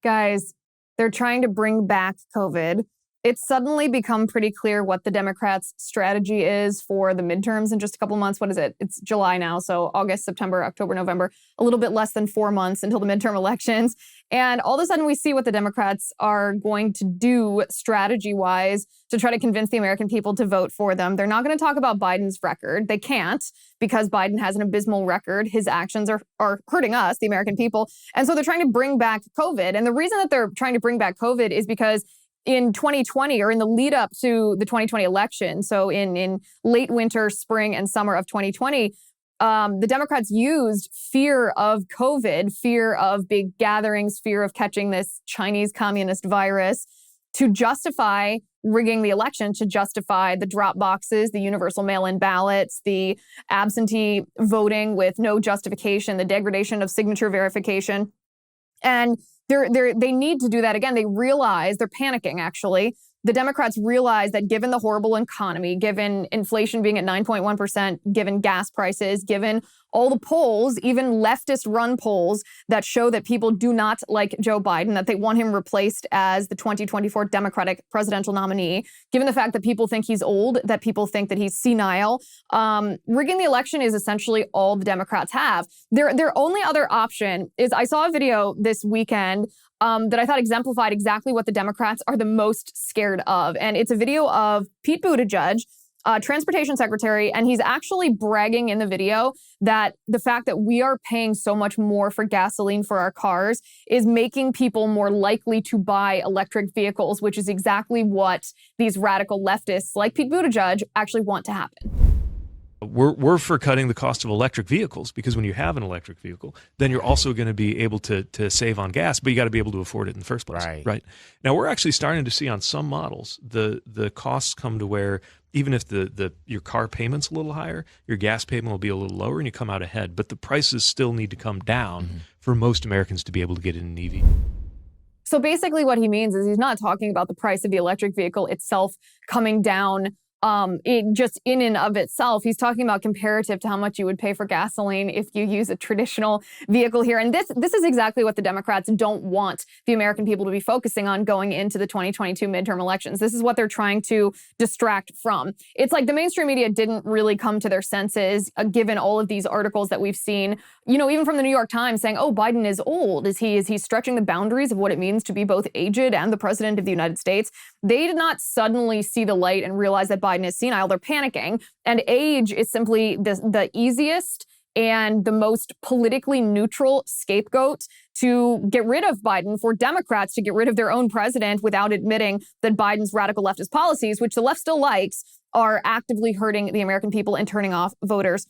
Guys, they're trying to bring back COVID. It's suddenly become pretty clear what the Democrats' strategy is for the midterms in just a couple months. What is it? It's July now, so August, September, October, November, a little bit less than 4 months until the midterm elections. And all of a sudden we see what the Democrats are going to do strategy-wise to try to convince the American people to vote for them. They're not going to talk about Biden's record. They can't, because Biden has an abysmal record. His actions are hurting us, the American people. And so they're trying to bring back COVID. And the reason that they're trying to bring back COVID is because in 2020, or in the lead up to the 2020 election, so in late winter, spring, and summer of 2020, the Democrats used fear of COVID, fear of big gatherings, fear of catching this Chinese communist virus to justify rigging the election, to justify the drop boxes, the universal mail-in ballots, the absentee voting with no justification, the degradation of signature verification. And they need to do that again. They realize, they're panicking actually. The Democrats realize that given the horrible economy, given inflation being at 9.1%, given gas prices, given all the polls, even leftist-run polls that show that people do not like Joe Biden, that they want him replaced as the 2024 Democratic presidential nominee, given the fact that people think he's old, that people think that he's senile, rigging the election is essentially all the Democrats have. Their only other option is, I saw a video this weekend that I thought exemplified exactly what the Democrats are the most scared of. And it's a video of Pete Buttigieg, transportation secretary, and he's actually bragging in the video that the fact that we are paying so much more for gasoline for our cars is making people more likely to buy electric vehicles, which is exactly what these radical leftists like Pete Buttigieg actually want to happen. We're for cutting the cost of electric vehicles, because when you have an electric vehicle, then you're also going to be able to save on gas, but you got to be able to afford it in the first place. Right. Now, we're actually starting to see on some models, the costs come to where even if your car payment's a little higher, your gas payment will be a little lower and you come out ahead. But the prices still need to come down for most Americans to be able to get in an EV. So basically what he means is he's not talking about the price of the electric vehicle itself coming down just in and of itself. He's talking about comparative to how much you would pay for gasoline if you use a traditional vehicle here. And this is exactly what the Democrats don't want the American people to be focusing on going into the 2022 midterm elections. This is what they're trying to distract from. It's like the mainstream media didn't really come to their senses, given all of these articles that we've seen, even from the New York Times saying, oh, Biden is old. Is he stretching the boundaries of what it means to be both aged and the president of the United States? They did not suddenly see the light and realize that Biden is senile. They're panicking. And age is simply the easiest and the most politically neutral scapegoat to get rid of Biden, for Democrats to get rid of their own president without admitting that Biden's radical leftist policies, which the left still likes, are actively hurting the American people and turning off voters.